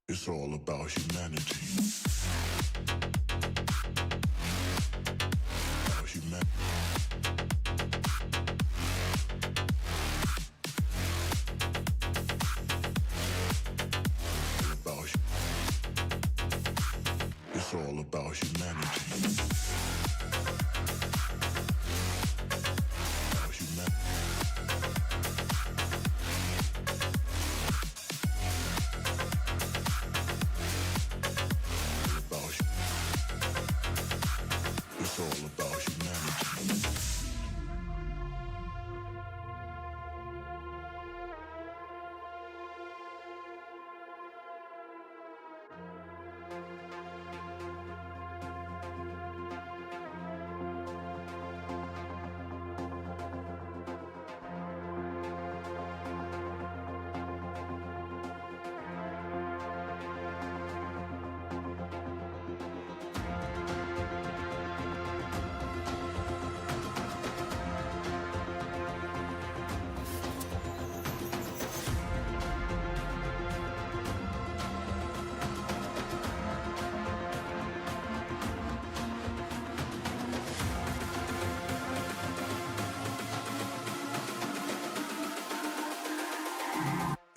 It's all about humanity. About humanity. It's all about humanity. About humanity. It's all about humanity.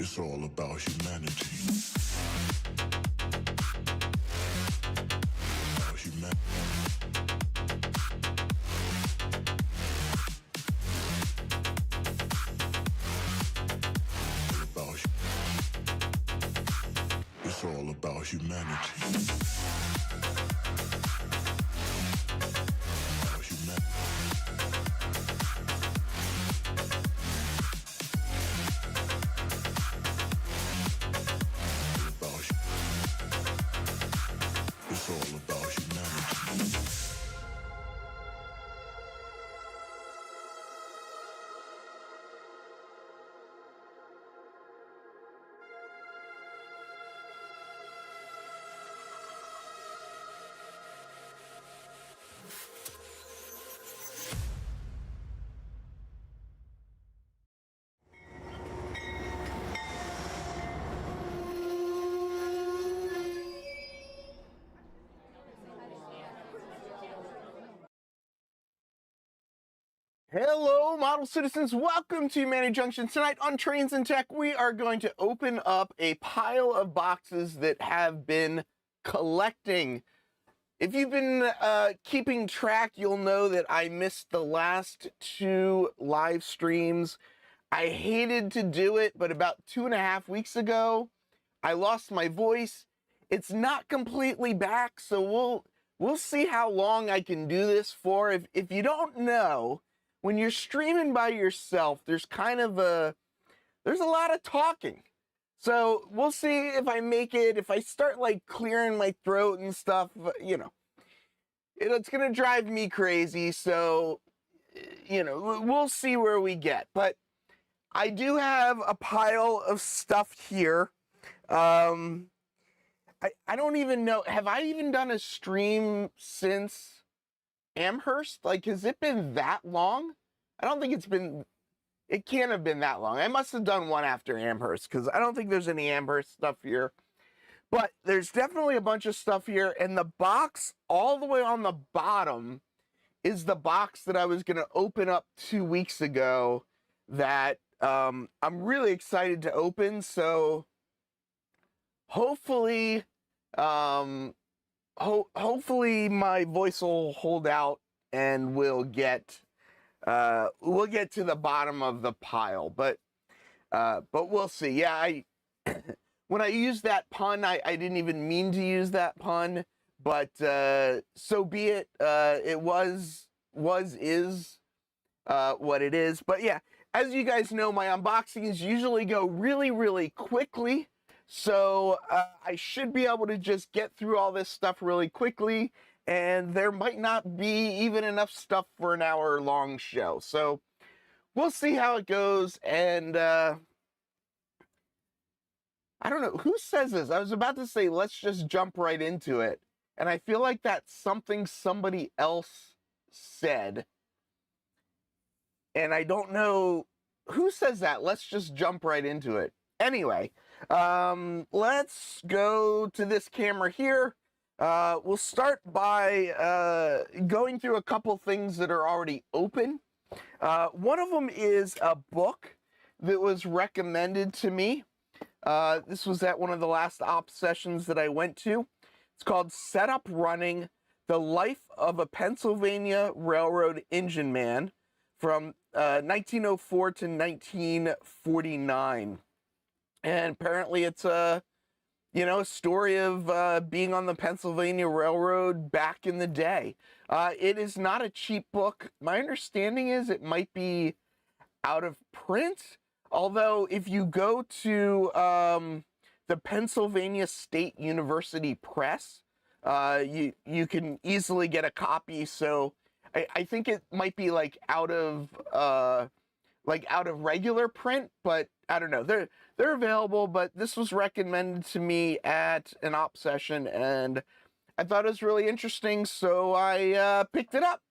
It's all about humanity. About humanity. It's all about humanity. About humanity. It's all about humanity. Hello, model citizens. Welcome to Junction. Tonight on Trains and Tech, we are going to open up a pile of boxes that have been collecting. If you've been keeping track, you'll know that I missed the last 2 live streams. I hated to do it, but about 2.5 weeks ago, I lost my voice. It's not completely back, so we'll see how long I can do this for. If you don't know, when you're streaming by yourself, there's a lot of talking. So we'll see if I make it. If I start like clearing my throat and stuff, you know, it's going to drive me crazy. So, you know, we'll see where we get. But I do have a pile of stuff here. I don't even know. Have I even done a stream since Amherst? Like, has it been that long? I don't think it can't have been that long. I must have done one after Amherst because I don't think there's any Amherst stuff here. But there's definitely a bunch of stuff here. And the box all the way on the bottom is the box that I was going to open up 2 weeks ago that I'm really excited to open. So hopefully, hopefully my voice will hold out and we'll get to the bottom of the pile, but we'll see. Yeah, when I used that pun, I didn't even mean to use that pun, but so be it. It is what it is. But yeah, as you guys know, my unboxings usually go really, really quickly. So I should be able to just get through all this stuff really quickly, and there might not be even enough stuff for an hour-long show. So we'll see how it goes, and I don't know, who says this? I was about to say, let's just jump right into it, and I feel like that's something somebody else said, and I don't know who says that. Let's just jump right into it. Anyway, let's go to this camera here. We'll start by going through a couple things that are already open. One of them is a book that was recommended to me. This was at one of the last op sessions that I went to. It's called Set Up Running: The Life of a Pennsylvania Railroad Engine Man from 1904 to 1949. And apparently it's a story of being on the Pennsylvania Railroad back in the day. It is not a cheap book. My understanding is it might be out of print, although if you go to the Pennsylvania State University Press, you can easily get a copy. So I think it might be like out of regular print, but I don't know. They're available, but this was recommended to me at an op session, and I thought it was really interesting, so I picked it up.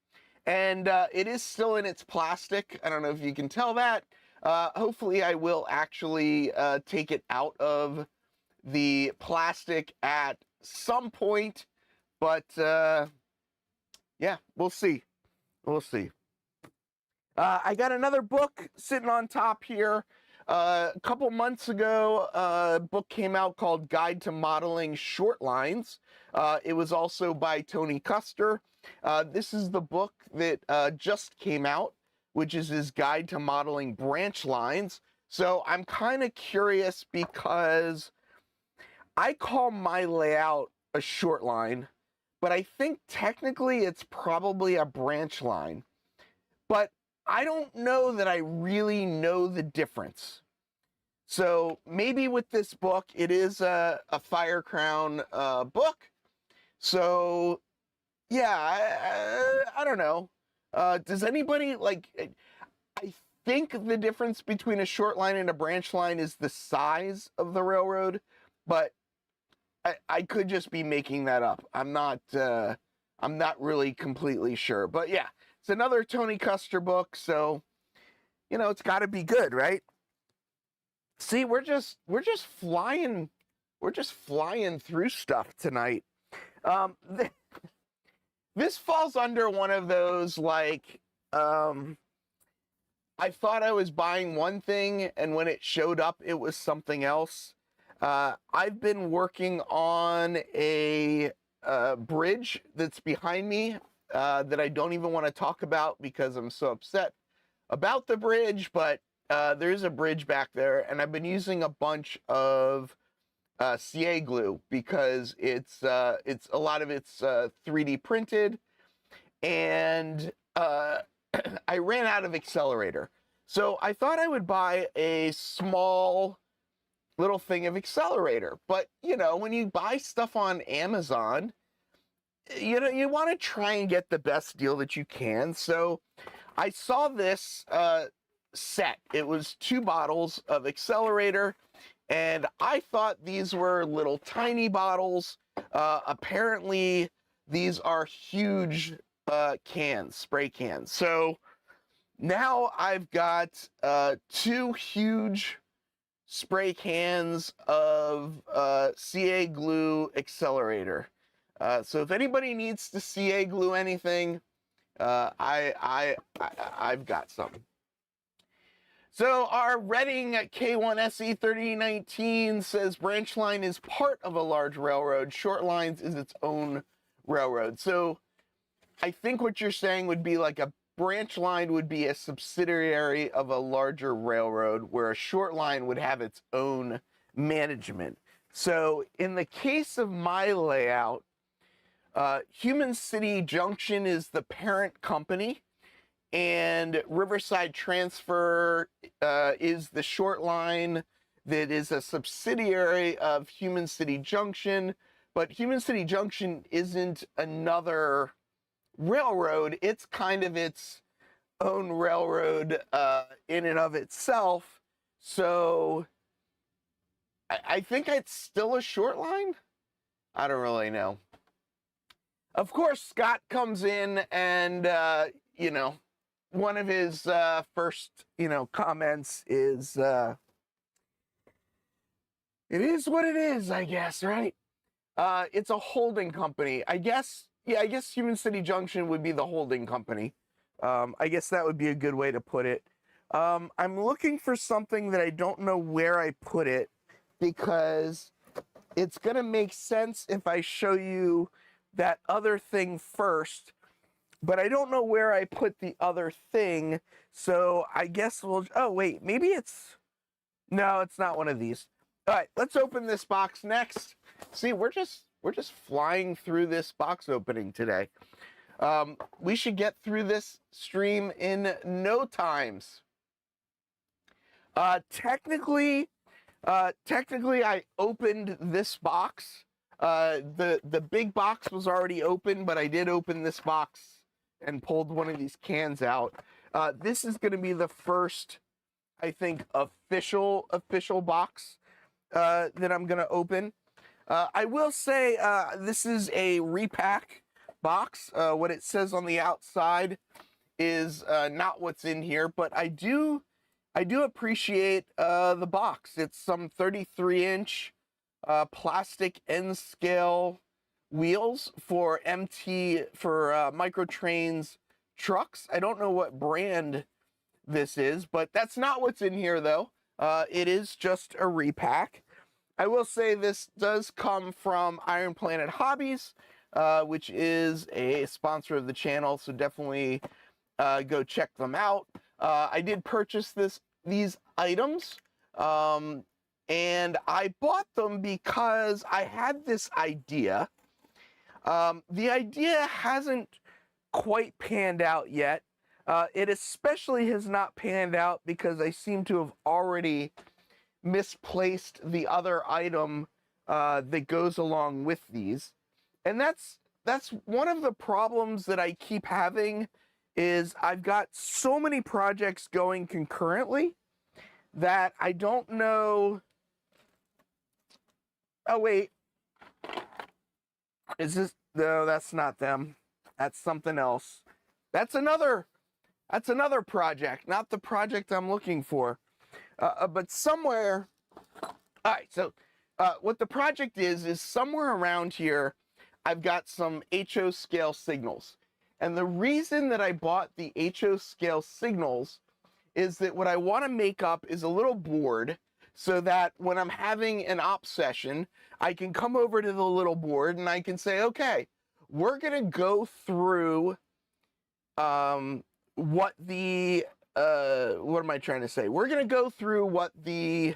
And it is still in its plastic. I don't know if you can tell that. Hopefully I will actually take it out of the plastic at some point, but yeah, we'll see. We'll see. I got another book sitting on top here. A couple months ago, a book came out called Guide to Modeling Short Lines. It was also by Tony Custer. This is the book that just came out, which is his Guide to Modeling Branch Lines. So I'm kind of curious because I call my layout a short line, but I think technically it's probably a branch line. But I don't know that I really know the difference. So maybe with this book, it is a Fire Crown book. So yeah, I don't know. Does anybody I think the difference between a short line and a branch line is the size of the railroad, but I could just be making that up. I'm not really completely sure, but yeah. It's another Tony Custer book, so it's got to be good, right? See, we're just flying through stuff tonight. This falls under one of those I thought I was buying one thing, and when it showed up, it was something else. I've been working on a bridge that's behind me. That I don't even want to talk about because I'm so upset about the bridge, but there's a bridge back there, and I've been using a bunch of CA glue because it's a lot of it's 3D printed, and I ran out of accelerator. So I thought I would buy a small little thing of accelerator, but when you buy stuff on Amazon, you want to try and get the best deal that you can. So I saw this set. It was 2 bottles of accelerator, and I thought these were little tiny bottles. Apparently, these are huge cans, spray cans. So now I've got 2 huge spray cans of CA glue accelerator. So if anybody needs to CA glue anything, I've got some. So our Reading K1SE 3019 says branch line is part of a large railroad. Short lines is its own railroad. So I think what you're saying would be like a branch line would be a subsidiary of a larger railroad, where a short line would have its own management. So in the case of my layout, Human City Junction is the parent company, and Riverside Transfer is the short line that is a subsidiary of Human City Junction. But Human City Junction isn't another railroad. It's kind of its own railroad in and of itself. So I think it's still a short line. I don't really know. Of course, Scott comes in and, you know, one of his first, comments is, it is what it is, I guess, right? It's a holding company. I guess Human City Junction would be the holding company. I guess that would be a good way to put it. I'm looking for something that I don't know where I put it, because it's going to make sense if I show you that other thing first, but I don't know where I put the other thing. So I guess oh wait, maybe no, it's not one of these. All right, let's open this box next. See, we're just flying through this box opening today. We should get through this stream in no times. Technically, I opened this box. The big box was already open, but I did open this box and pulled one of these cans out. This is going to be the first, I think, official box that I'm going to open. I will say this is a repack box. What it says on the outside is not what's in here, but I do appreciate the box. It's some 33-inch plastic N-scale wheels for Microtrains trucks. I don't know what brand this is, but that's not what's in here, though. It is just a repack. I will say this does come from Iron Planet Hobbies, which is a sponsor of the channel, so definitely go check them out. I did purchase these items, and I bought them because I had this idea. The idea hasn't quite panned out yet. It especially has not panned out because I seem to have already misplaced the other item that goes along with these. And that's one of the problems that I keep having, is I've got so many projects going concurrently that I don't know. Oh wait, is this? No, that's not them. That's something else. That's another project, not the project I'm looking for. But somewhere, all right, so what the project is somewhere around here, I've got some HO scale signals. And the reason that I bought the HO scale signals is that what I want to make up is a little board, so that when I'm having an op session, I can come over to the little board and I can say, okay, we're going to go through what am I trying to say? We're going to go through what the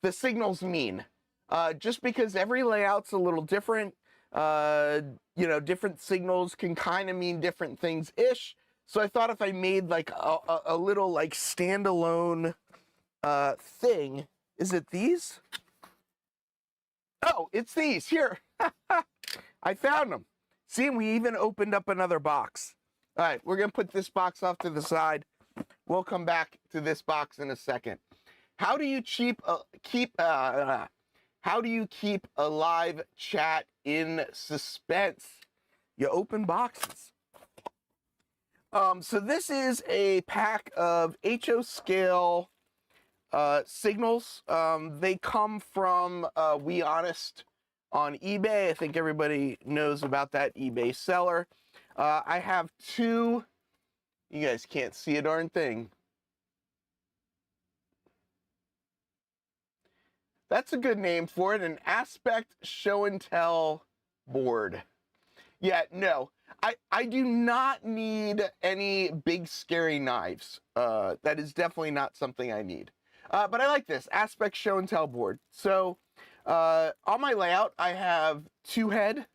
signals mean. Just because every layout's a little different, different signals can kind of mean different things-ish. So I thought if I made like a little like standalone thing. Is it these? Oh, it's these. Here. I found them. See, we even opened up another box. All right, we're going to put this box off to the side. We'll come back to this box in a second. How do you keep a live chat in suspense? You open boxes. So this is a pack of HO scale signals. They come from We Honest on eBay. I think everybody knows about that eBay seller. I have two. You guys can't see a darn thing. That's a good name for it, an aspect show and tell board. Yeah, no, I do not need any big scary knives. That is definitely not something I need. But I like this aspect show and tell board. So on my layout, I have 2 head,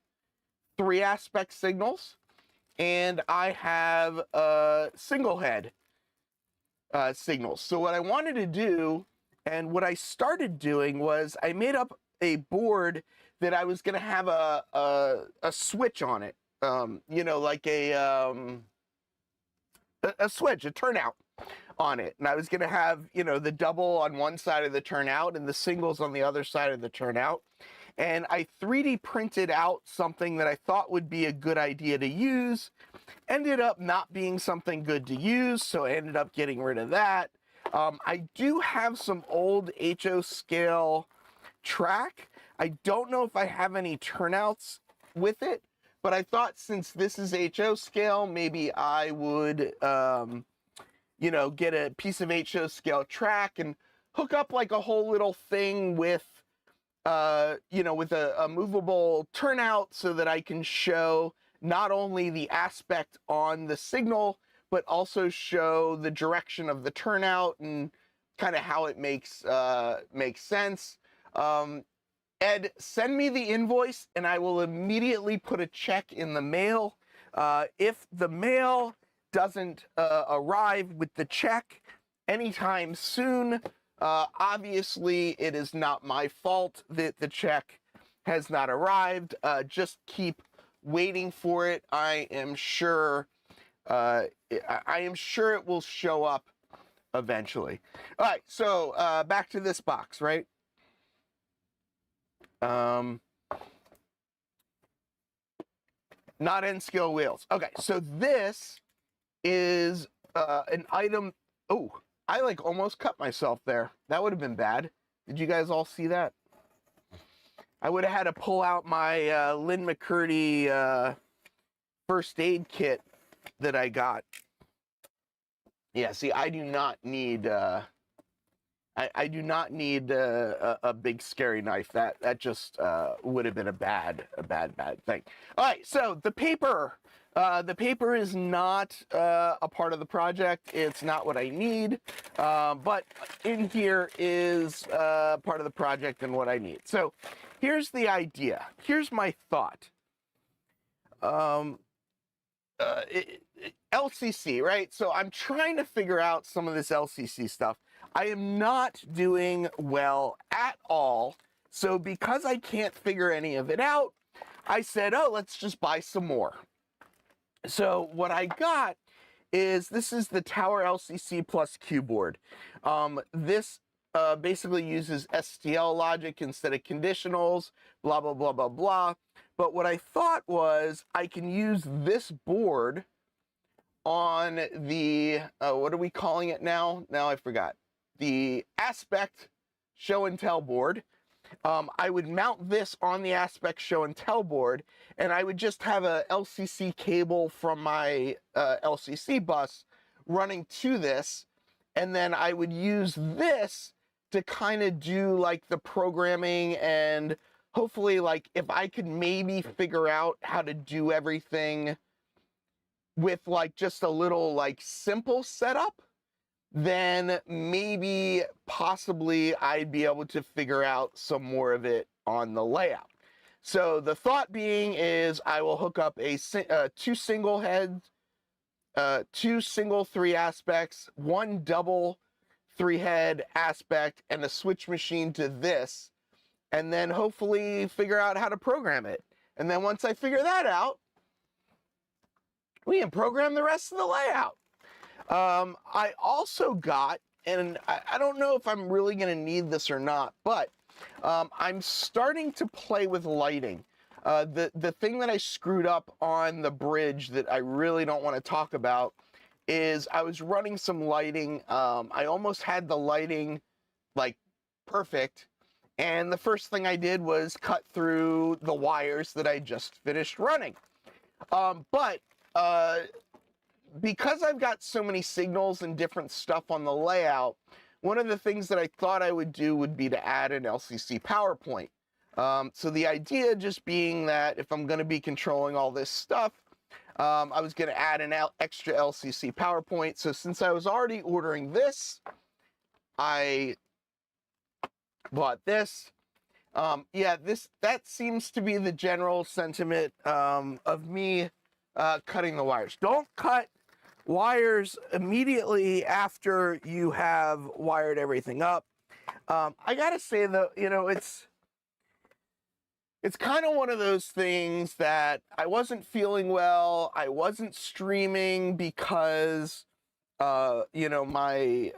3 aspect signals, and I have single head signals. So what I wanted to do, and what I started doing, was I made up a board that I was going to have a switch on it, you know, like a switch, a turnout on it. And I was going to have, you know, the double on one side of the turnout and the singles on the other side of the turnout. And I 3D printed out something that I thought would be a good idea to use. Ended up not being something good to use, so I ended up getting rid of that. I do have some old HO scale track. I don't know if I have any turnouts with it, but I thought since this is HO scale, maybe I would, you know, get a piece of HO scale track and hook up like a whole little thing with, you know, with a movable turnout so that I can show not only the aspect on the signal, but also show the direction of the turnout and kind of how it makes sense. Ed, send me the invoice and I will immediately put a check in the mail. If the mail doesn't arrive with the check anytime soon, obviously it is not my fault that the check has not arrived. Just keep waiting for it. I am sure it will show up eventually. All right, so back to this box, right? Not N scale wheels. Okay, so this is an item. Oh, I like almost cut myself there. That would have been bad. Did you guys all see that? I would have had to pull out my Lynn McCurdy first aid kit that I got. Yeah, see, I do not need I do not need a big scary knife. That just would have been a bad thing. All right, so the paper is not a part of the project. It's not what I need, but in here is part of the project and what I need. So here's the idea. Here's my thought. LCC, right? So I'm trying to figure out some of this LCC stuff. I am not doing well at all. So because I can't figure any of it out, I said, oh, let's just buy some more. So what I got is, this is the Tower LCC plus Q board. This basically uses STL logic instead of conditionals, blah, blah, blah, blah, blah. But what I thought was I can use this board on the, what are we calling it now? Now I forgot. The aspect show and tell board. I would mount this on the aspect show and tell board, and I would just have a LCC cable from my LCC bus running to this, and then I would use this to kind of do like the programming, and hopefully like if I could maybe figure out how to do everything with like just a little like simple setup, then maybe possibly I'd be able to figure out some more of it on the layout. So the thought being is I will hook up two single heads, two single 3 aspects, one double 3 head aspect, and a switch machine to this, and then hopefully figure out how to program it. And then once I figure that out, we can program the rest of the layout. I also got, and I don't know if I'm really going to need this or not, but I'm starting to play with lighting. The thing that I screwed up on the bridge that I really don't want to talk about is I was running some lighting. I almost had the lighting like perfect, and the first thing I did was cut through the wires that I just finished running. Because I've got so many signals and different stuff on the layout, one of the things that I thought I would do would be to add an LCC power point. So the idea just being that if I'm going to be controlling all this stuff, I was going to add an extra LCC power point. So since I was already ordering this, I bought this. Yeah, that seems to be the general sentiment of me cutting the wires. Don't cut wires immediately after you have wired everything up. I gotta say though, it's kind of one of those things that I wasn't feeling well. I wasn't streaming because I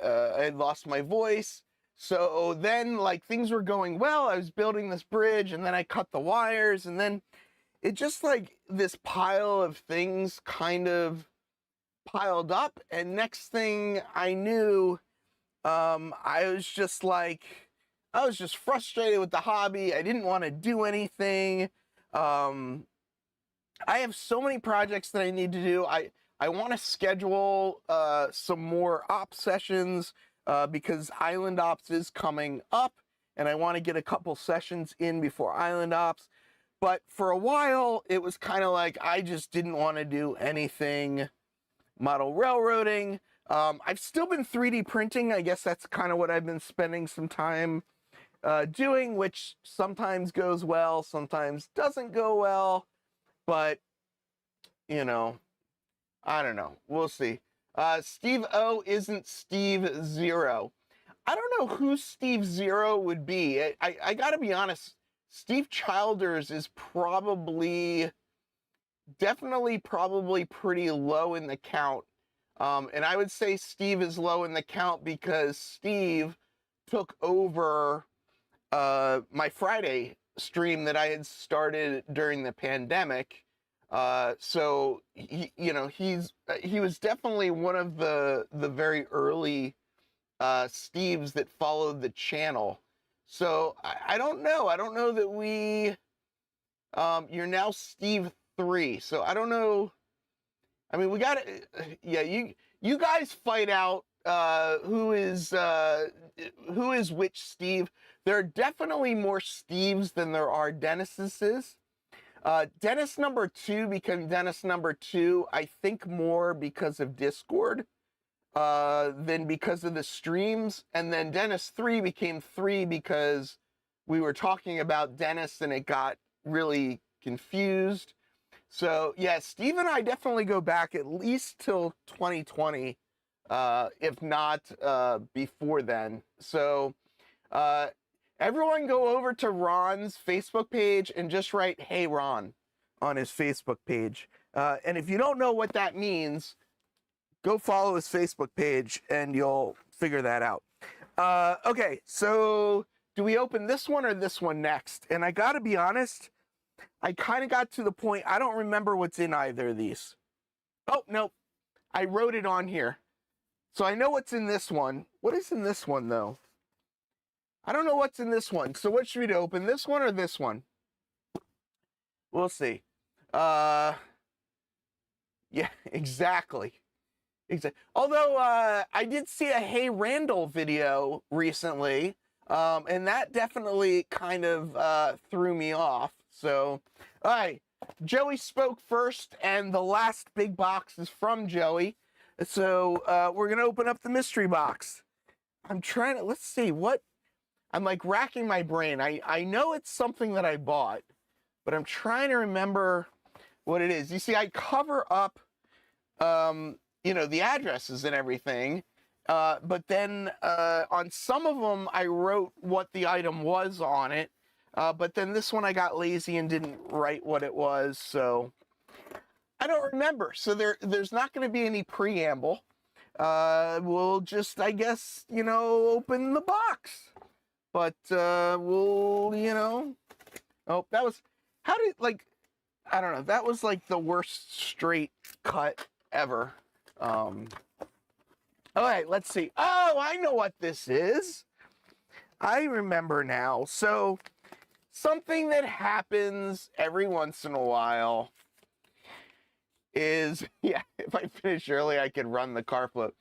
had lost my voice. So then like things were going well. I was building this bridge and then I cut the wires and then it just like this pile of things kind of piled up. And next thing I knew, I was just frustrated with the hobby. I didn't want to do anything. I have so many projects that I need to do. I want to schedule some more op sessions because Island Ops is coming up and I want to get a couple sessions in before Island Ops. But for a while, it was kind of like I just didn't want to do anything model railroading. I've still been 3D printing. I guess that's kind of what I've been spending some time doing, which sometimes goes well, sometimes doesn't go well. But, I don't know. We'll see. Steve O isn't Steve Zero. I don't know who Steve Zero would be. I gotta be honest. Steve Childers is definitely pretty low in the count. And I would say Steve is low in the count because Steve took over my Friday stream that I had started during the pandemic. So he was definitely one of the very early Steves that followed the channel. So I don't know. I don't know that you're now Steve 3. So I don't know. I mean, we got to, yeah, you guys fight out who is which Steve. There are definitely more Steves than there are Dennis's. Dennis number 2 became Dennis number 2, I think more because of Discord than because of the streams. And then Dennis 3 became 3 because we were talking about Dennis and it got really confused. So yeah, Steve and I definitely go back at least till 2020, if not before then. So everyone go over to Ron's Facebook page and just write, "Hey Ron," on his Facebook page. And if you don't know what that means, go follow his Facebook page and you'll figure that out. Okay, so do we open this one or this one next? And I gotta be honest, I kind of got to the point, I don't remember what's in either of these. Oh, no, I wrote it on here. So I know what's in this one. What is in this one, though? I don't know what's in this one. So what should we open, this one or this one? We'll see. Yeah, exactly. Although I did see a Hey Randall video recently, and that definitely kind of threw me off. So, all right, Joey spoke first, and the last big box is from Joey. So we're gonna open up the mystery box. I'm trying to, let's see what, I'm like racking my brain. I know it's something that I bought, but I'm trying to remember what it is. You see, I cover up, the addresses and everything, but then on some of them, I wrote what the item was on it. But then this one I got lazy and didn't write what it was, so I don't remember. So there's not going to be any preamble. We'll just, I guess, open the box. But we'll, oh, that was, I don't know, that was like the worst straight cut ever. All right, let's see. Oh, I know what this is. I remember now. So something that happens every once in a while is, yeah, if I finish early, I could run the car float.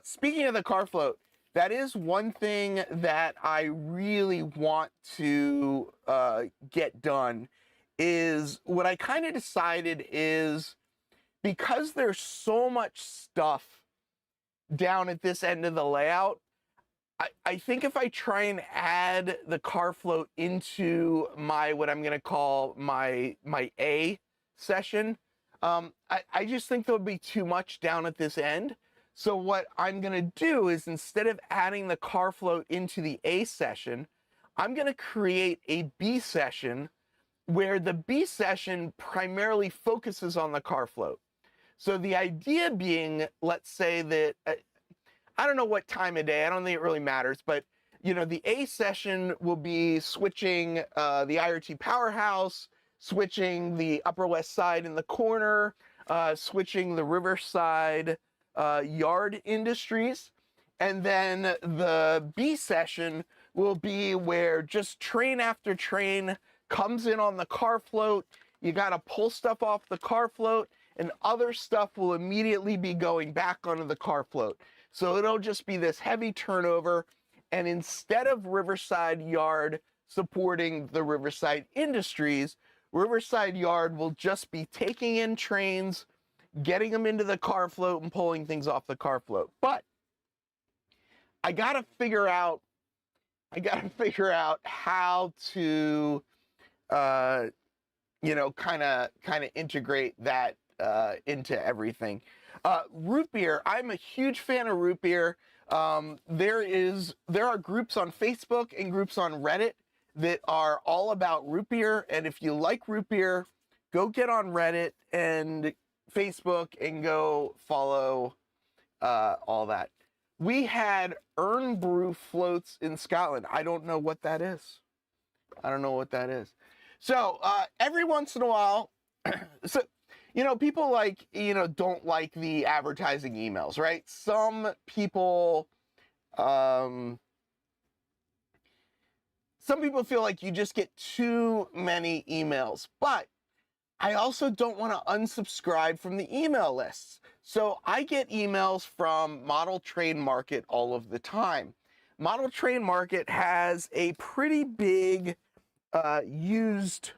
Speaking of the car float, that is one thing that I really want to get done, is what I kind of decided is, because there's so much stuff down at this end of the layout, I think if I try and add the car float into my, what I'm gonna call my A session, I just think there'll be too much down at this end. So what I'm gonna do is, instead of adding the car float into the A session, I'm gonna create a B session where the B session primarily focuses on the car float. So the idea being, let's say that, I don't know what time of day, I don't think it really matters, but you know, the A session will be switching the IRT powerhouse, switching the Upper West Side in the corner, switching the Riverside yard industries. And then the B session will be where just train after train comes in on the car float. You got to pull stuff off the car float, and other stuff will immediately be going back onto the car float. So it'll just be this heavy turnover. And instead of Riverside Yard supporting the Riverside Industries, Riverside Yard will just be taking in trains, getting them into the car float, and pulling things off the car float. But I gotta figure out how to, you know, kind of integrate that into everything. Root beer. I'm a huge fan of root beer. There are groups on Facebook and groups on Reddit that are all about root beer. And if you like root beer, go get on Reddit and Facebook and go follow all that. We had Urn Brew floats in Scotland. I don't know what that is. So every once in a while, so, you know, people like, you know, don't like the advertising emails, right? Some people feel like you just get too many emails, but I also don't want to unsubscribe from the email lists. So I get emails from Model Train Market all of the time. Model Train Market has a pretty big used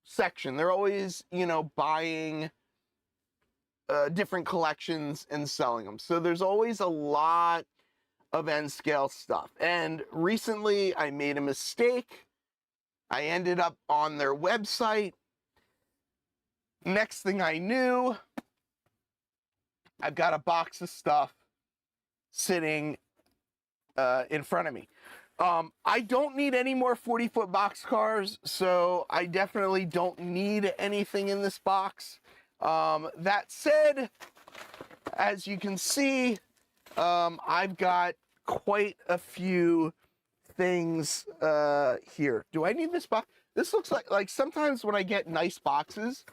section. They're always, you know, buying different collections and selling them. So there's always a lot of N-scale stuff. And recently I made a mistake. I ended up on their website. Next thing I knew, I've got a box of stuff sitting in front of me. I don't need any more 40-foot boxcars, so I definitely don't need anything in this box. That said, as you can see, I've got quite a few things here. Do I need this box? This looks like sometimes when I get nice boxes,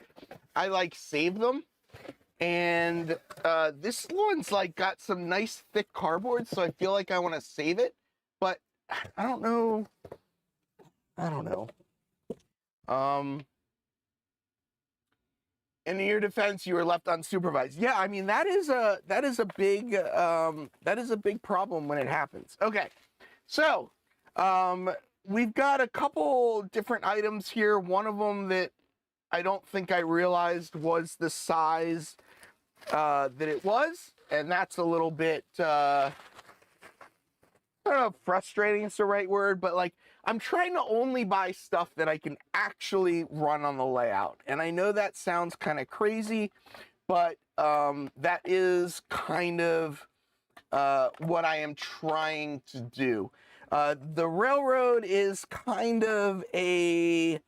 I like save them. And this one's like got some nice thick cardboard, so I feel like I want to save it, but I don't know. In your defense, you were left unsupervised. Yeah, I mean that is a big problem when it happens. Okay, so we've got a couple different items here. One of them that I don't think I realized was the size that it was, and that's a little bit, I don't know if frustrating is the right word, but like, I'm trying to only buy stuff that I can actually run on the layout. And I know that sounds kind of crazy, but that is kind of what I am trying to do. The railroad is kind of a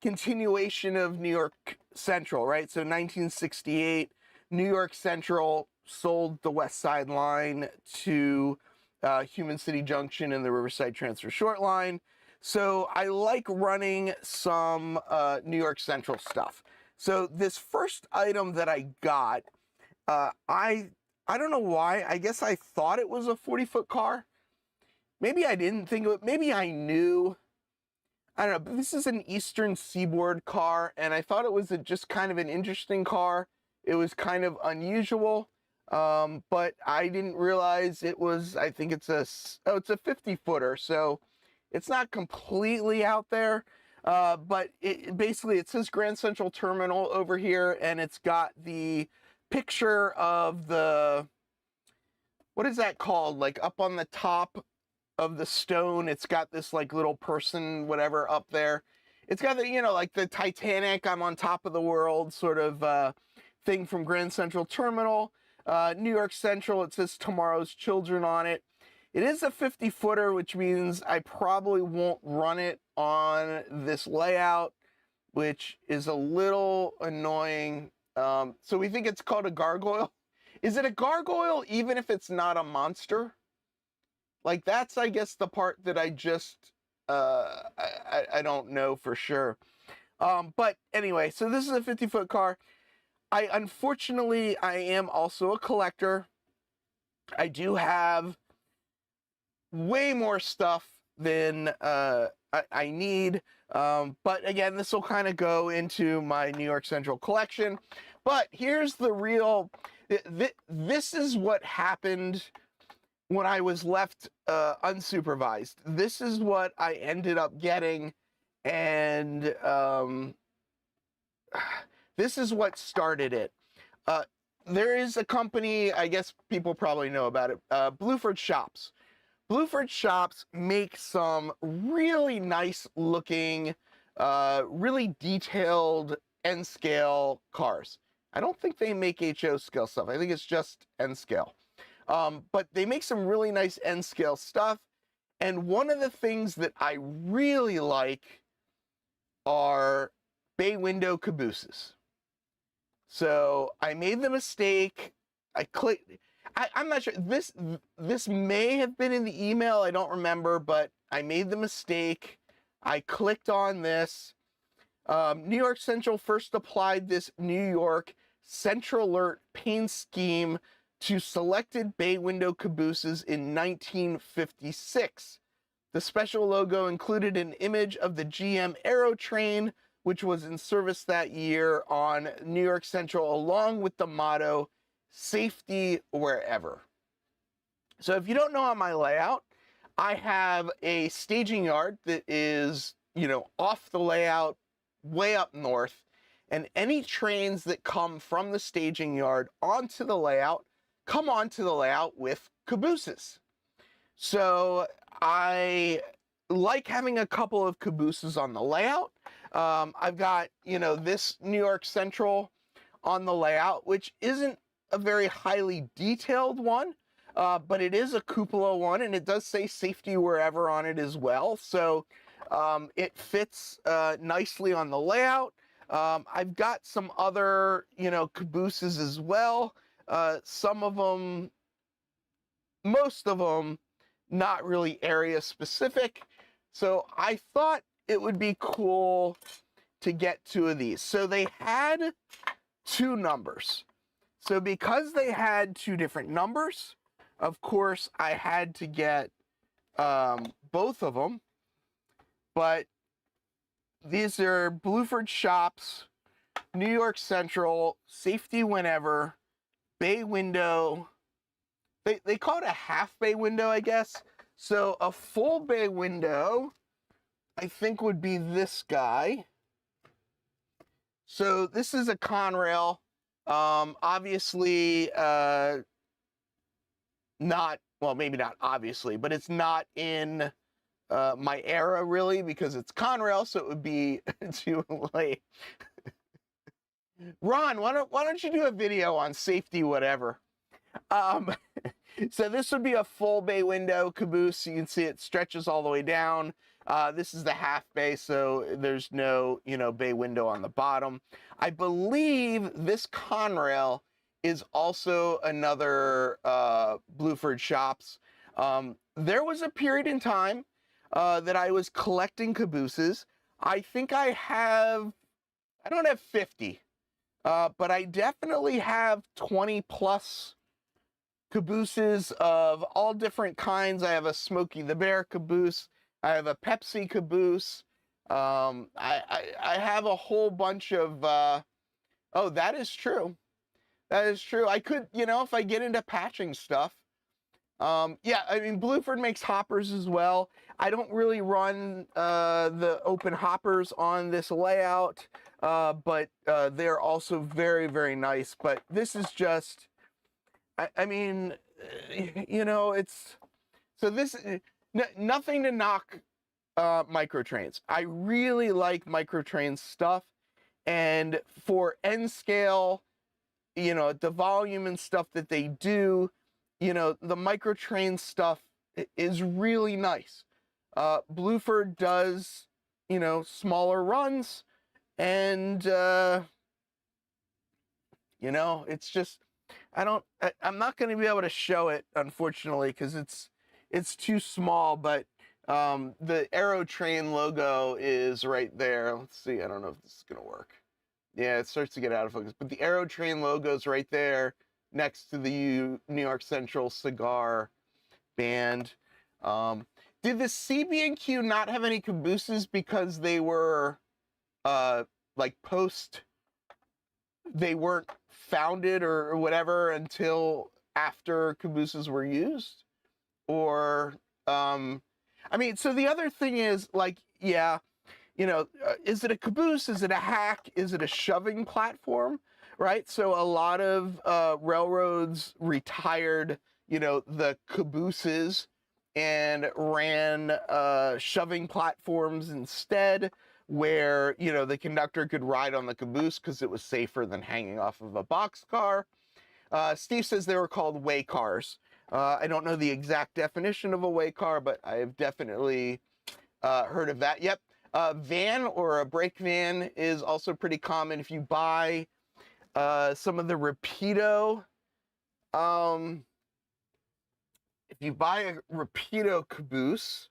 continuation of New York Central, right? So 1968, New York Central sold the West Side Line to Human City Junction and the Riverside Transfer Short Line. So I like running some New York Central stuff. So this first item that I got, I don't know why. I guess I thought it was a 40-foot car. Maybe I didn't think of it. Maybe I knew. I don't know, but this is an Eastern Seaboard car, and I thought it was just kind of an interesting car. It was kind of unusual, but I didn't realize it was, I think it's a 50-footer, so it's not completely out there, but basically it says Grand Central Terminal over here, and it's got the picture of the, what is that called? Like up on the top of the stone. It's got this like little person, whatever, up there. It's got the, you know, like the Titanic, I'm on top of the world sort of thing from Grand Central Terminal. New York Central, it says Tomorrow's Children on it. It is a 50-footer, which means I probably won't run it on this layout, which is a little annoying. So we think it's called a gargoyle. Is it a gargoyle even if it's not a monster? Like, that's, I guess, the part that I just, I don't know for sure. But anyway, so this is a 50-foot car. Unfortunately, I am also a collector. I do have way more stuff than I need. But again, this will kind of go into my New York Central collection. But here's the real, this is what happened when I was left unsupervised. This is what I ended up getting, and this is what started it. There is a company, I guess people probably know about it, Bluford Shops. Bluford Shops make some really nice looking, really detailed N-scale cars. I don't think they make HO scale stuff. I think it's just N-scale. But they make some really nice N-scale stuff. And one of the things that I really like are bay window cabooses. So I made the mistake. I clicked. I'm not sure. This may have been in the email. I don't remember, but I made the mistake. I clicked on this. New York Central first applied this New York Central Alert paint scheme to selected bay window cabooses in 1956. The special logo included an image of the GM Aero train, which was in service that year on New York Central, along with the motto, "Safety wherever." So if you don't know on my layout, I have a staging yard that is, you know, off the layout, way up north, and any trains that come from the staging yard onto the layout come onto the layout with cabooses. So I like having a couple of cabooses on the layout. I've got, you know, this New York Central on the layout, which isn't a very highly detailed one, but it is a cupola one, and it does say "Safety wherever" on it as well. So it fits nicely on the layout. I've got some other, you know, cabooses as well. Some of them, most of them, not really area specific. So I thought it would be cool to get two of these. So they had two numbers. So because they had two different numbers, of course, I had to get both of them. But these are Bluford Shops, New York Central, Safety Whenever, bay window. They call it a half bay window, I guess. So a full bay window, I think, would be this guy. So this is a Conrail. Obviously, not, well, maybe not obviously, but it's not in my era really, because it's Conrail, so it would be too late. Ron, why don't you do a video on Safety whatever? So this would be a full bay window caboose. You can see it stretches all the way down. This is the half bay, so there's no, you know, bay window on the bottom. I believe this Conrail is also another Bluford Shops. There was a period in time that I was collecting cabooses. I think I don't have 50, but I definitely have 20 plus cabooses of all different kinds. I have a Smokey the Bear caboose. I have a Pepsi caboose. I have a whole bunch of, oh, that is true. That is true. I could, you know, if I get into patching stuff. Yeah, I mean, Bluford makes hoppers as well. I don't really run the open hoppers on this layout, but they're also very, very nice. But this is just, I mean, you know, it's, so this, nothing to knock microtrains. I really like microtrain stuff, and for N scale, you know, the volume and stuff that they do, you know, the microtrain stuff is really nice. Bluford does, you know, smaller runs, and you know, it's just, I'm not going to be able to show it, unfortunately, because it's too small, but the Aerotrain logo is right there. Let's see, I don't know if this is going to work. Yeah, it starts to get out of focus, but the Aerotrain logo is right there next to the New York Central cigar band. Did the CB&Q not have any cabooses because they were like they weren't founded or whatever until after cabooses were used? Or I mean, so the other thing is, like, yeah, you know, is it a caboose? Is it a hack? Is it a shoving platform? Right? So a lot of railroads retired, you know, the cabooses and ran shoving platforms instead, where, you know, the conductor could ride on the caboose because it was safer than hanging off of a boxcar. Steve says they were called way cars. I don't know the exact definition of a way car, but I have definitely heard of that. Yep. Van or a brake van is also pretty common. If you buy some of the Rapido, if you buy a Rapido caboose,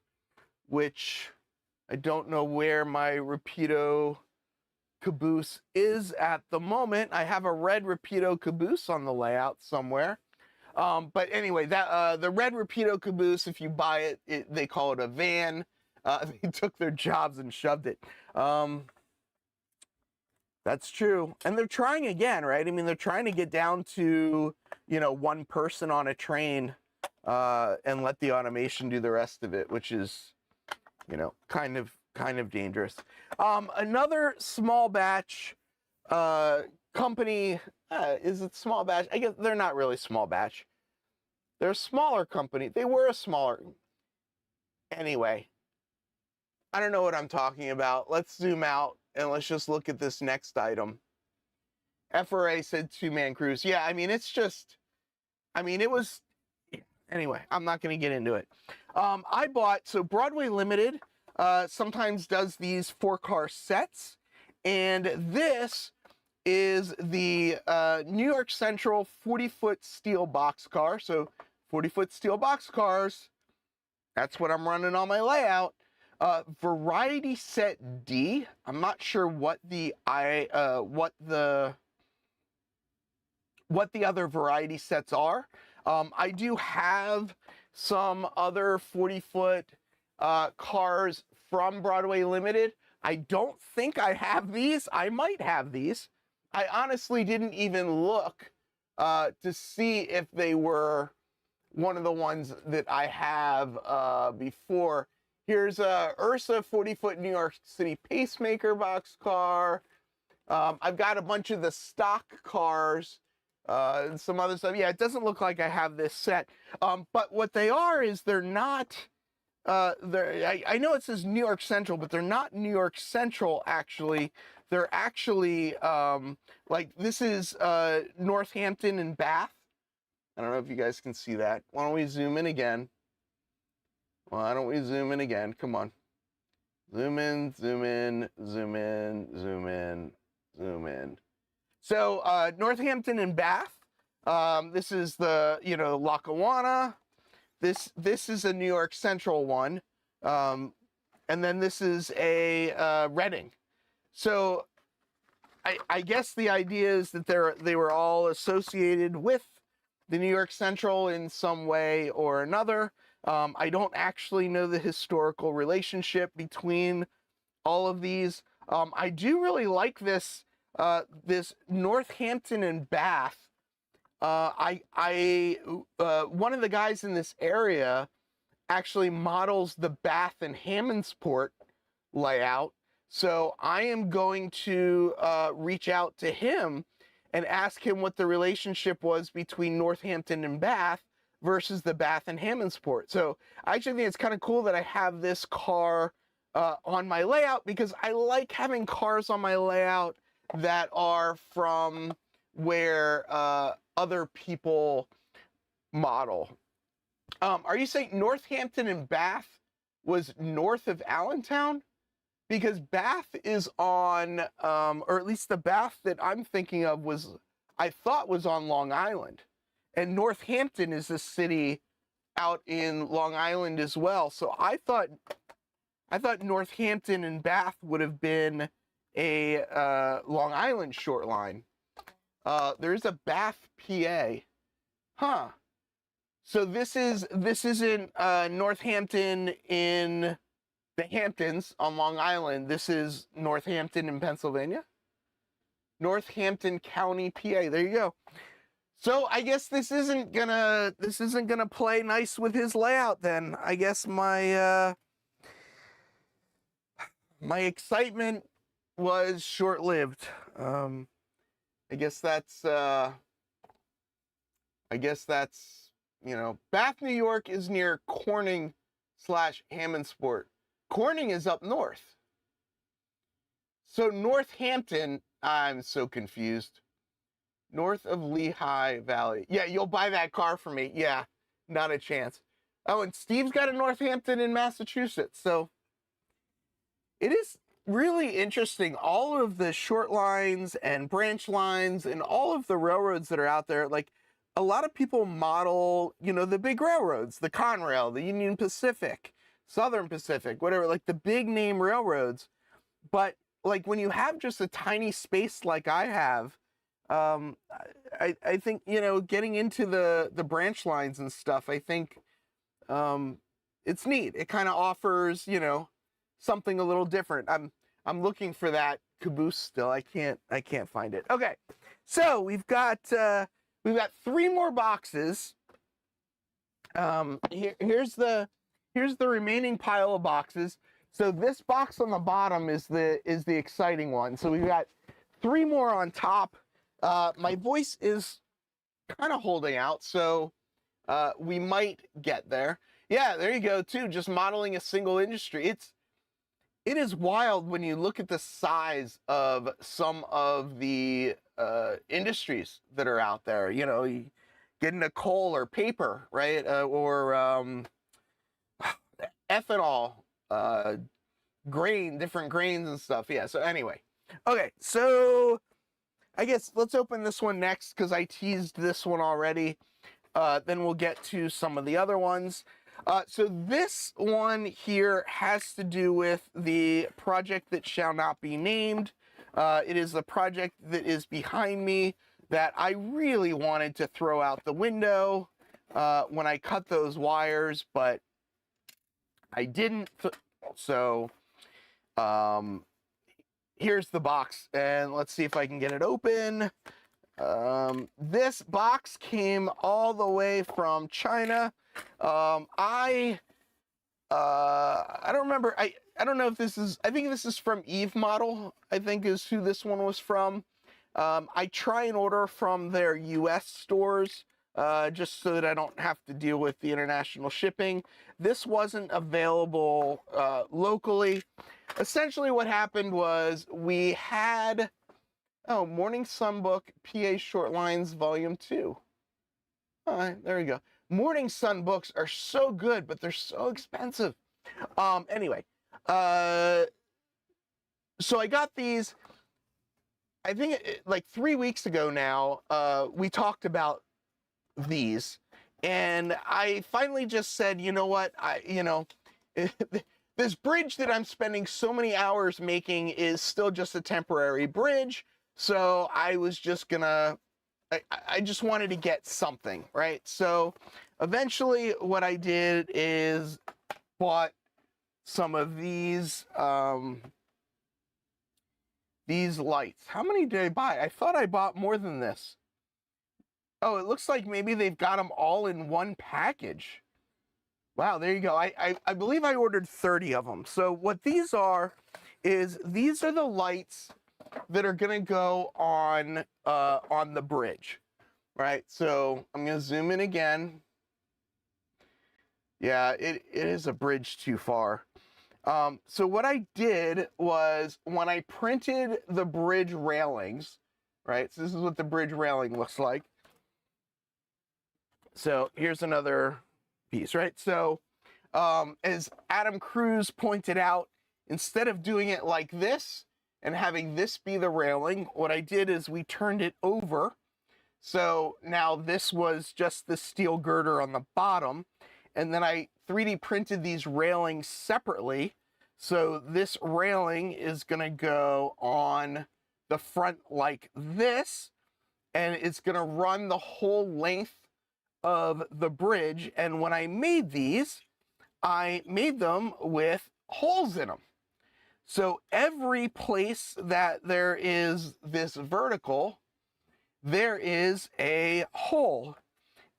which I don't know where my Rapido caboose is at the moment. I have a red Rapido caboose on the layout somewhere. But anyway, that the red Rapido caboose, if you buy it, they call it a van. They took their jobs and shoved it. That's true. And they're trying again, right? I mean, they're trying to get down to, you know, one person on a train and let the automation do the rest of it, which is, you know, kind of dangerous. Another small batch company, is it small batch? I guess they're not really small batch. They're a smaller company. They were a smaller. Anyway, I don't know what I'm talking about. Let's zoom out and let's just look at this next item. FRA said two-man crews. Yeah, I mean, it's just, I mean, it was, anyway, I'm not going to get into it. I bought, so Broadway Limited sometimes does these 4-car sets, and this is the New York Central 40-foot steel boxcar. So 40-foot steel boxcars, that's what I'm running on my layout. Variety set D. I'm not sure what the other variety sets are. I do have some other 40-foot cars from Broadway Limited. I don't think I have these. I might have these. I honestly didn't even look to see if they were one of the ones that I have before. Here's a Ursa 40-foot New York City pacemaker boxcar. I've got a bunch of the stock cars and some other stuff. Yeah, it doesn't look like I have this set. But what they are is they're not, I know it says New York Central, but they're not New York Central, actually. They're actually, like, this is Northampton and Bath. I don't know if you guys can see that. Why don't we zoom in again? Why don't we zoom in again? Come on. Zoom in, zoom in, zoom in, zoom in, zoom in. So Northampton and Bath. This is the, you know, Lackawanna. This is a New York Central one. And then this is a Reading. So I guess the idea is that they were all associated with the New York Central in some way or another. I don't actually know the historical relationship between all of these. I do really like this this Northampton and Bath. One of the guys in this area actually models the Bath and Hammondsport layout. So I am going to reach out to him and ask him what the relationship was between Northampton and Bath versus the Bath and Hammondsport. So I actually think it's kind of cool that I have this car on my layout, because I like having cars on my layout that are from where other people model. Are you saying Northampton and Bath was north of Allentown? Because Bath is on, or at least the Bath that I'm thinking of I thought was on Long Island. And Northampton is a city out in Long Island as well. So I thought Northampton and Bath would have been a Long Island short line. There's a Bath, PA. Huh. So this isn't Northampton in the Hamptons on Long Island. This is Northampton in Pennsylvania. Northampton County, PA. There you go. So I guess this isn't gonna play nice with his layout then. I guess my excitement was short-lived. I guess that's Bath, New York is near Corning / Hammondsport. Corning is up north. So Northampton, I'm so confused. North of Lehigh Valley. Yeah, you'll buy that car for me. Yeah, not a chance. Oh, and Steve's got a Northampton in Massachusetts. So it is really interesting. All of the short lines and branch lines and all of the railroads that are out there, like a lot of people model, the big railroads, the Conrail, the Union Pacific, Southern Pacific, whatever, like the big name railroads. But like when you have just a tiny space like I have, I think, getting into the branch lines and stuff, I think it's neat. It kind of offers, something a little different. I'm looking for that caboose still. I can't find it. Okay. So we've got 3 more boxes. Here's the remaining pile of boxes. So this box on the bottom is the exciting one. So we've got 3 more on top. My voice is kind of holding out, so we might get there. Yeah, there you go too. Just modeling a single industry. It is wild when you look at the size of some of the industries that are out there. You get into coal or paper, right? Or ethanol, different grains and stuff. Yeah, so anyway. Okay, so I guess let's open this one next because I teased this one already. Then we'll get to some of the other ones. So this one here has to do with the project that shall not be named. It is the project that is behind me that I really wanted to throw out the window when I cut those wires, but I didn't. So here's the box, and let's see if I can get it open. This box came all the way from China. I don't remember. I don't know if this is, I think this is from Eve Model, I think is who this one was from. I try and order from their US stores, just so that I don't have to deal with the international shipping. This wasn't available locally. Essentially what happened was we had, Morning Sun Book, PA Short Lines Volume 2. All right, there we go. Morning Sun books are so good, but they're so expensive. Anyway, so I got these, I think like 3 weeks ago now. We talked about these, and I finally just said, you know what, this bridge that I'm spending so many hours making is still just a temporary bridge. So I was just gonna, I just wanted to get something, right? So eventually what I did is bought some of these lights. How many did I buy? I thought I bought more than this. Oh, it looks like maybe they've got them all in one package. Wow, there you go. I believe I ordered 30 of them. So what these are is these are the lights that are gonna go on the bridge, right? So I'm gonna zoom in again. Yeah, it is a bridge too far. So what I did was when I printed the bridge railings, right? So this is what the bridge railing looks like. So here's another piece, right? So as Adam Cruz pointed out, instead of doing it like this and having this be the railing, what I did is we turned it over. So now this was just the steel girder on the bottom. And then I 3D printed these railings separately. So this railing is going to go on the front like this, and it's going to run the whole length of the bridge. And when I made these, I made them with holes in them. So every place that there is this vertical, there is a hole.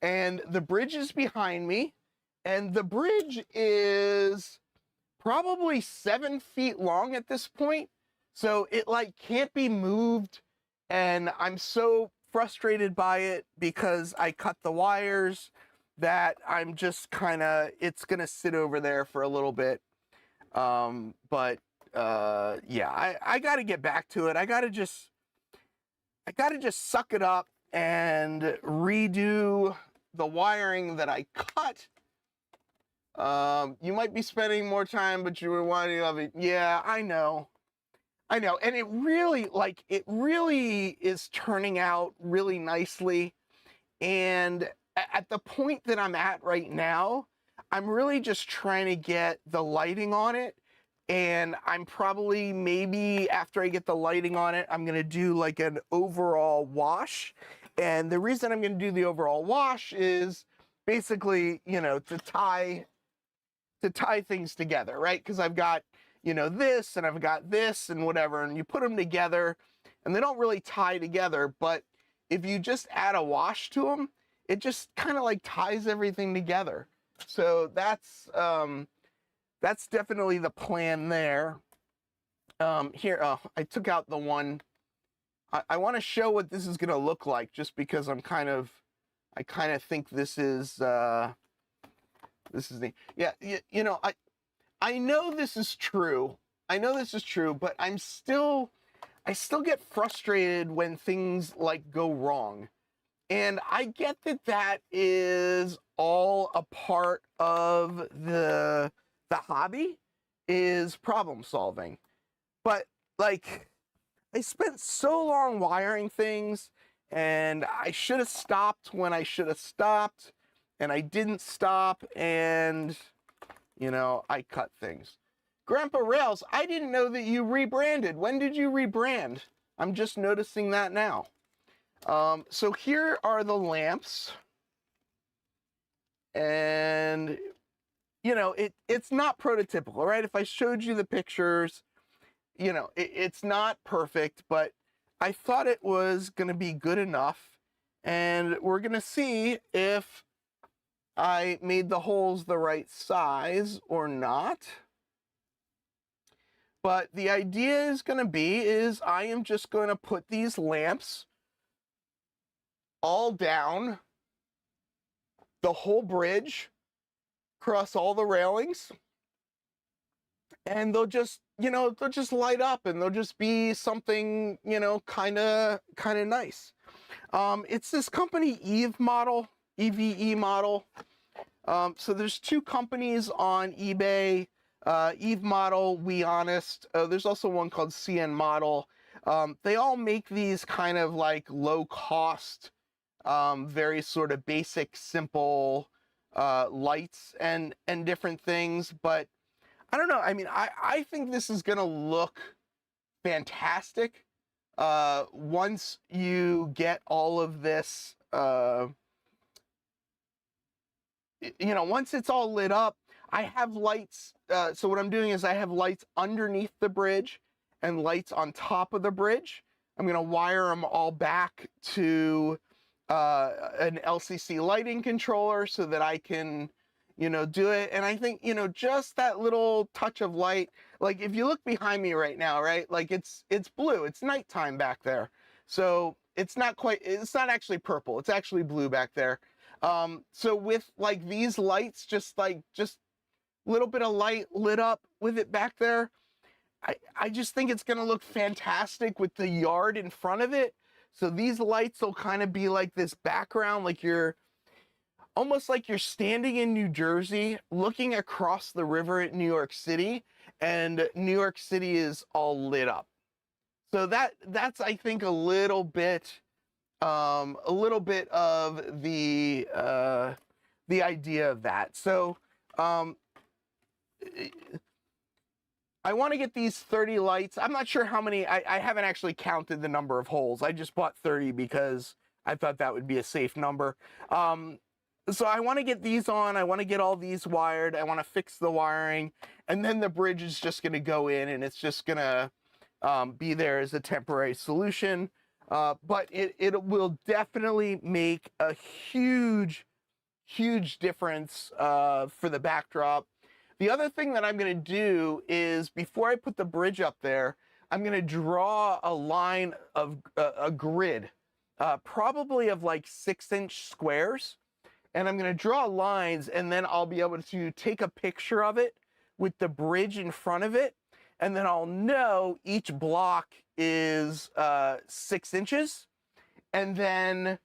And the bridge is behind me, and the bridge is probably 7 feet long at this point. So it like can't be moved. And I'm so frustrated by it because I cut the wires that I'm just kind of, it's going to sit over there for a little bit. But yeah, I got to get back to it. I got to just suck it up and redo the wiring that I cut. You might be spending more time, but you were wanting of it. Yeah, I know. And it really is turning out really nicely. And at the point that I'm at right now, I'm really just trying to get the lighting on it. And I'm probably, maybe after I get the lighting on it, I'm going to do like an overall wash. And the reason I'm going to do the overall wash is basically, you know, to tie things together, right? Because I've got, you know, this and I've got this and whatever, and you put them together and they don't really tie together. But if you just add a wash to them, it just kind of like ties everything together. So that's definitely the plan there. Here, I took out the one. I want to show what this is going to look like, just because I kind of think this is the, yeah, you know, I know this is true. I know this is true, but I still get frustrated when things like go wrong. And I get that that is all a part of the hobby, is problem solving. But like, I spent so long wiring things, and I should have stopped when I should have stopped, and I didn't stop, and you know, I cut things. Grandpa Rails, I didn't know that you rebranded. When did you rebrand? I'm just noticing that now. So here are the lamps, and you know, it's not prototypical, right? If I showed you the pictures, you know, it's not perfect, but I thought it was going to be good enough. And we're going to see if I made the holes the right size or not. But the idea is going to be is I am just going to put these lamps all down the whole bridge, across all the railings, and they'll just, you know, they'll just light up, and they'll just be something, you know, kind of nice. It's this company EVE model. So there's two companies on eBay, EVE model, We Honest. There's also one called CN model. They all make these kind of like low cost, very sort of basic, simple lights and different things. But I don't know. I mean, I think this is going to look fantastic once you get all of this, you know, once it's all lit up. I have lights. So what I'm doing is I have lights underneath the bridge and lights on top of the bridge. I'm going to wire them all back to an LCC lighting controller so that I can, you know, do it. And I think, you know, just that little touch of light, like if you look behind me right now, right, like it's blue, it's nighttime back there. So it's not actually purple, it's actually blue back there. So with like these lights, just a little bit of light lit up with it back there, I just think it's gonna look fantastic with the yard in front of it. So these lights will kind of be like this background, like you're almost like you're standing in New Jersey, looking across the river at New York City, and New York City is all lit up. So that's I think a little bit of the idea of that. So I want to get these 30 lights. I'm not sure how many. I haven't actually counted the number of holes. I just bought 30 because I thought that would be a safe number. So I want to get these on. I want to get all these wired. I want to fix the wiring, and then the bridge is just going to go in, and it's just going to be there as a temporary solution. But it will definitely make a huge difference for the backdrop. The other thing that I'm going to do is, before I put the bridge up there, I'm going to draw a line of a grid, probably of like 6-inch squares. And I'm going to draw lines, and then I'll be able to take a picture of it with the bridge in front of it. And then I'll know each block is 6 inches. And then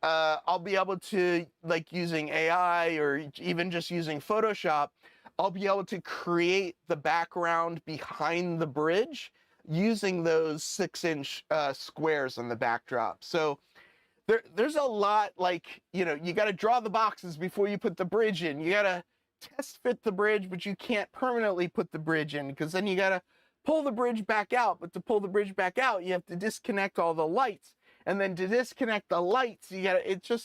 I'll be able to, like using AI or even just using Photoshop, I'll be able to create the background behind the bridge using those 6-inch squares on the backdrop. So there's a lot, like, you know, you got to draw the boxes before you put the bridge in. You got to test fit the bridge, but you can't permanently put the bridge in, because then you got to pull the bridge back out. But to pull the bridge back out, you have to disconnect all the lights. And then to disconnect the lights, you got to,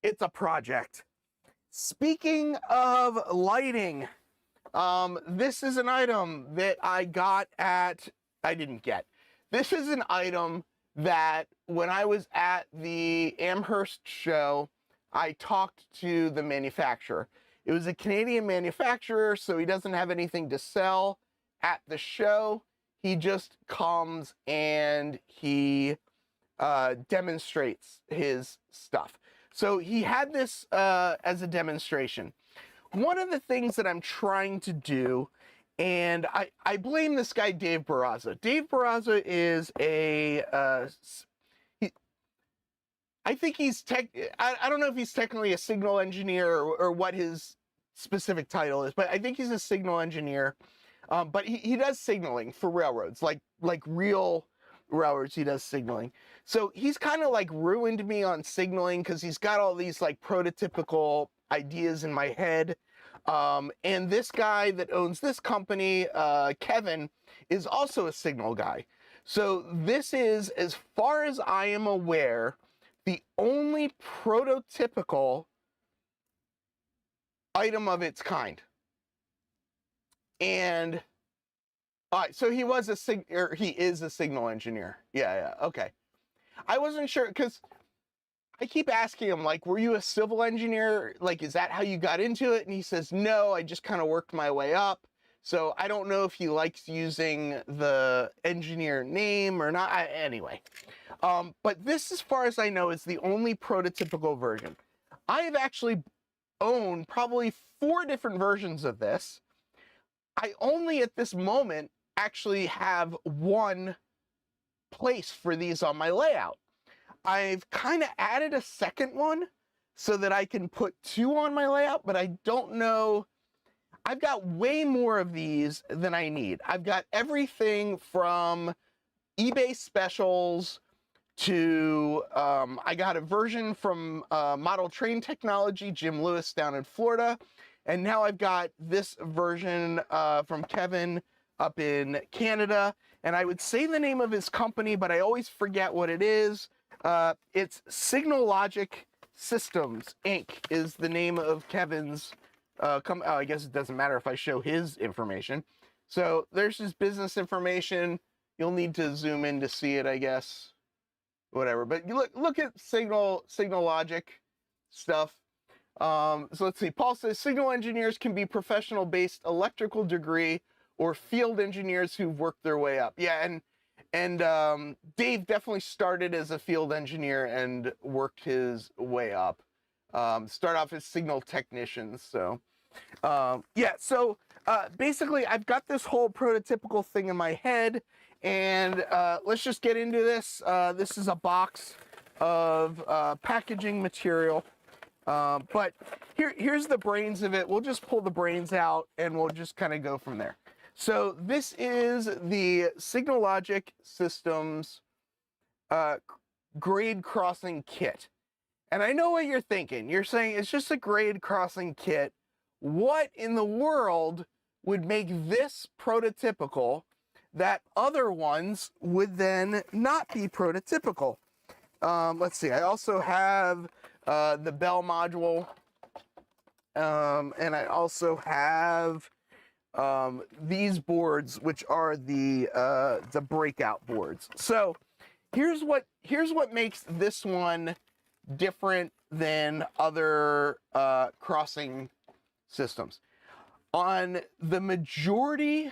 it's a project. Speaking of lighting, this is an item that this is an item that when I was at the Amherst show, I talked to the manufacturer. It was a Canadian manufacturer, so he doesn't have anything to sell at the show. He just comes and he demonstrates his stuff. So he had this as a demonstration. One of the things that I'm trying to do, and I blame this guy, Dave Barraza. Dave Barraza is I think he's I don't know if he's technically a signal engineer or what his specific title is, but I think he's a signal engineer. But he does signaling for railroads, like real railroads. He does signaling. So he's kind of like ruined me on signaling, because he's got all these like prototypical ideas in my head. And this guy that owns this company, Kevin, is also a signal guy. So this is, as far as I am aware, the only prototypical item of its kind. And all right, so he is a signal engineer. Yeah, okay. I wasn't sure, because I keep asking him, like, were you a civil engineer? Like, is that how you got into it? And he says, no, I just kind of worked my way up. So I don't know if he likes using the engineer name or not. Anyway, but this, as far as I know, is the only prototypical version. I have actually owned probably 4 different versions of this. I only at this moment actually have 1 place for these on my layout. I've kind of added a second one so that I can put 2 on my layout, but I don't know. I've got way more of these than I need. I've got everything from eBay specials to, I got a version from Model Train Technology, Jim Lewis down in Florida. And now I've got this version from Kevin up in Canada. And I would say the name of his company, but I always forget what it is. It's Signal Logic Systems, Inc. is the name of Kevin's I guess it doesn't matter if I show his information. So there's his business information. You'll need to zoom in to see it, I guess. Whatever. But you look at Signal Logic stuff. So let's see. Paul says signal engineers can be professional based electrical degree or field engineers who've worked their way up. Yeah, and Dave definitely started as a field engineer and worked his way up. Start off as signal technicians. So, yeah, so basically I've got this whole prototypical thing in my head, and let's just get into this. This is a box of packaging material. But here's the brains of it. We'll just pull the brains out and we'll just kind of go from there. So this is the Signal Logic Systems grade crossing kit. And I know what you're thinking. You're saying it's just a grade crossing kit. What in the world would make this prototypical that other ones would then not be prototypical? Let's see. I also have the bell module, and I also have these boards, which are the breakout boards. So here's what makes this one different than other crossing systems. On the majority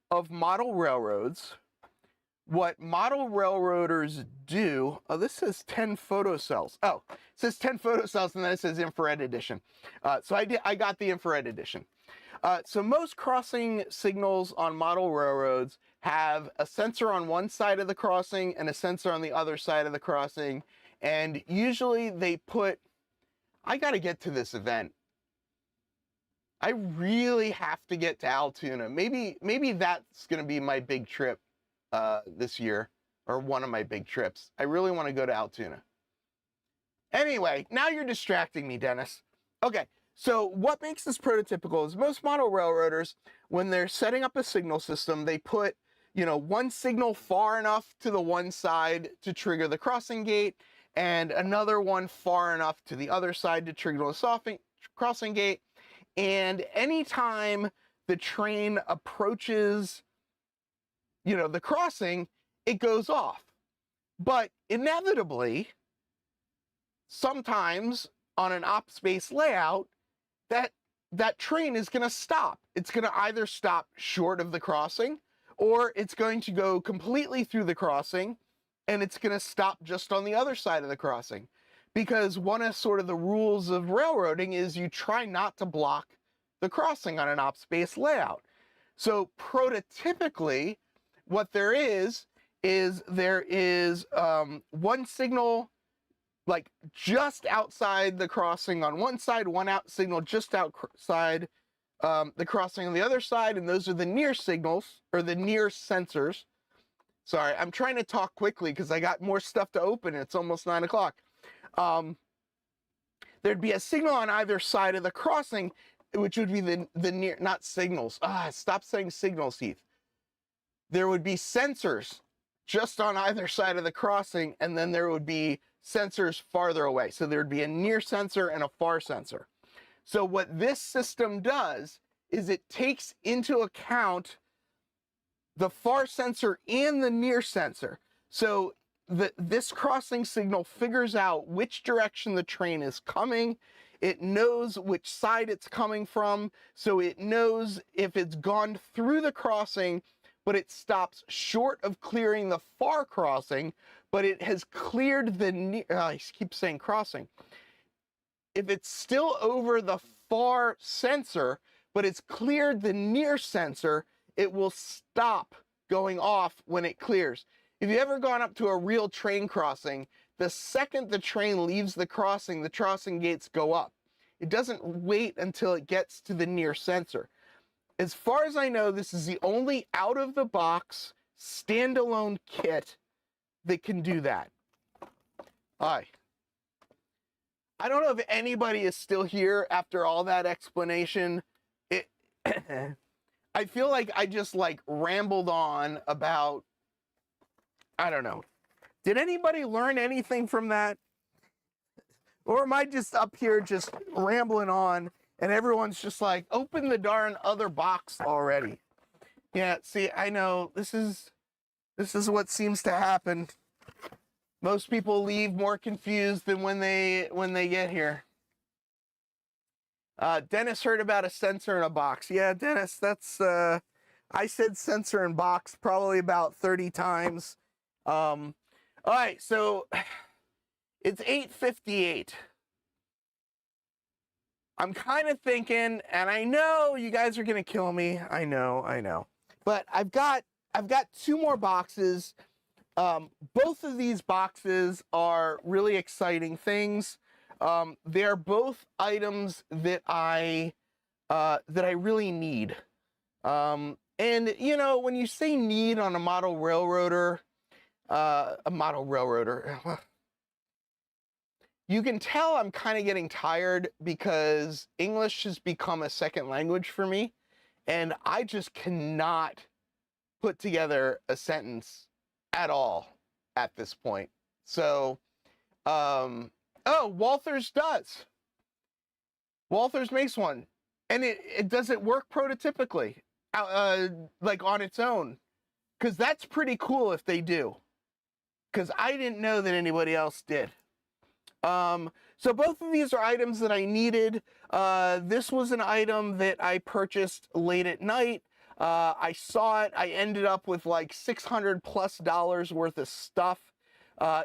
of model railroads, what model railroaders do, oh, this says 10 photocells. Oh, it says 10 photocells, and then it says infrared edition. So I got the infrared edition. So most crossing signals on model railroads have a sensor on one side of the crossing and a sensor on the other side of the crossing. And usually they put, I got to get to this event. I really have to get to Altoona. Maybe that's going to be my big trip this year, or one of my big trips. I really want to go to Altoona. Anyway, now you're distracting me, Dennis. Okay, so what makes this prototypical is most model railroaders, when they're setting up a signal system, they put, one signal far enough to the one side to trigger the crossing gate, and another one far enough to the other side to trigger the crossing gate. And anytime the train approaches, the crossing, it goes off. But inevitably, sometimes on an op-space layout, that train is going to stop. It's going to either stop short of the crossing, or it's going to go completely through the crossing, and it's going to stop just on the other side of the crossing. Because one of sort of the rules of railroading is you try not to block the crossing on an op-space layout. So prototypically, what there is one signal like just outside the crossing on one side, one out signal just outside the crossing on the other side, and those are the near signals, or the near sensors. Sorry, I'm trying to talk quickly because I got more stuff to open. It's almost 9 o'clock. There'd be a signal on either side of the crossing, which would be the near, not signals. Stop saying signals, Heath. There would be sensors just on either side of the crossing, and then there would be sensors farther away. So there would be a near sensor and a far sensor. So what this system does is it takes into account the far sensor and the near sensor. So this crossing signal figures out which direction the train is coming. It knows which side it's coming from. So it knows if it's gone through the crossing, but it stops short of clearing the far crossing, but it has cleared the near, I keep saying crossing. If it's still over the far sensor, but it's cleared the near sensor, it will stop going off when it clears. If you've ever gone up to a real train crossing, the second the train leaves the crossing gates go up. It doesn't wait until it gets to the near sensor. As far as I know, this is the only out-of-the-box, standalone kit that can do that. Hi. I don't know if anybody is still here after all that explanation. I feel like I just rambled on about, I don't know. Did anybody learn anything from that? Or am I just up here just rambling on and everyone's just like, open the darn other box already? Yeah, see, I know this is what seems to happen. Most people leave more confused than when they get here. Dennis heard about a sensor in a box. Yeah, Dennis, that's I said sensor in box probably about 30 times All right, so it's 8:58. I'm kind of thinking, and I know you guys are gonna kill me. I know. But I've got 2 more boxes. Both of these boxes are really exciting things. They're both items that I really need. And you know, when you say need on a model railroader, you can tell I'm kind of getting tired because English has become a second language for me, and I just cannot put together a sentence at all at this point. So, oh, Walthers does. Walthers makes one, and it doesn't work prototypically, like on its own, because that's pretty cool if they do, because I didn't know that anybody else did. So both of these are items that I needed. This was an item that I purchased late at night. I saw it. I ended up with like $600+ worth of stuff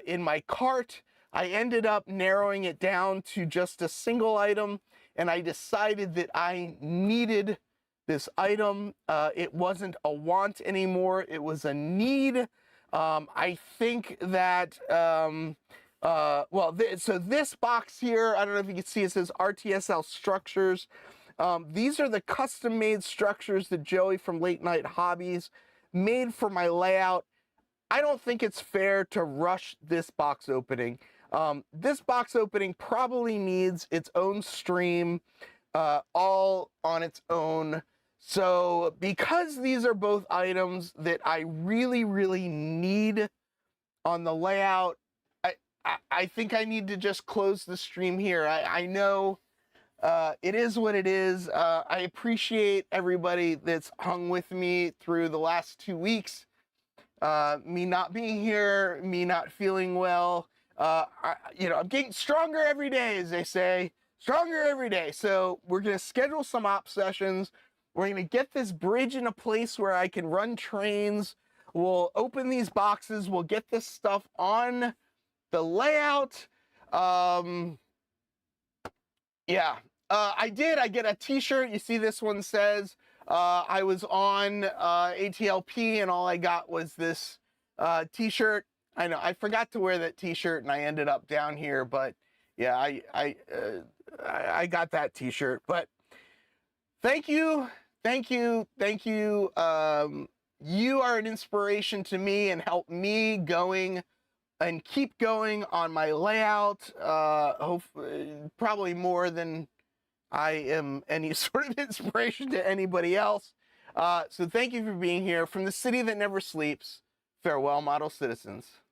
in my cart. I ended up narrowing it down to just a single item, and I decided that I needed this item. It wasn't a want anymore. It was a need. I think that, so this box here, I don't know if you can see, it says RTSL structures. These are the custom-made structures that Joey from Late Night Hobbies made for my layout. I don't think it's fair to rush this box opening. This box opening probably needs its own stream, all on its own. So because these are both items that I really, really need on the layout, I think I need to just close the stream here. I know it is what it is. I appreciate everybody that's hung with me through the last 2 weeks. Me not being here, me not feeling well. I'm getting stronger every day, as they say. Stronger every day. So we're going to schedule some op sessions. We're going to get this bridge in a place where I can run trains. We'll open these boxes. We'll get this stuff on the layout. I get a t-shirt. You see this one says, I was on ATLP and all I got was this t-shirt. I know I forgot to wear that t-shirt and I ended up down here, but yeah, I got that t-shirt. But thank you. You are an inspiration to me and help me going and keep going on my layout. Probably more than I am any sort of inspiration to anybody else. So thank you for being here. From the city that never sleeps, farewell, model citizens.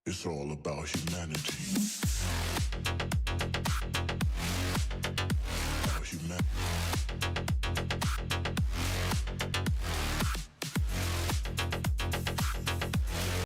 It's all about humanity.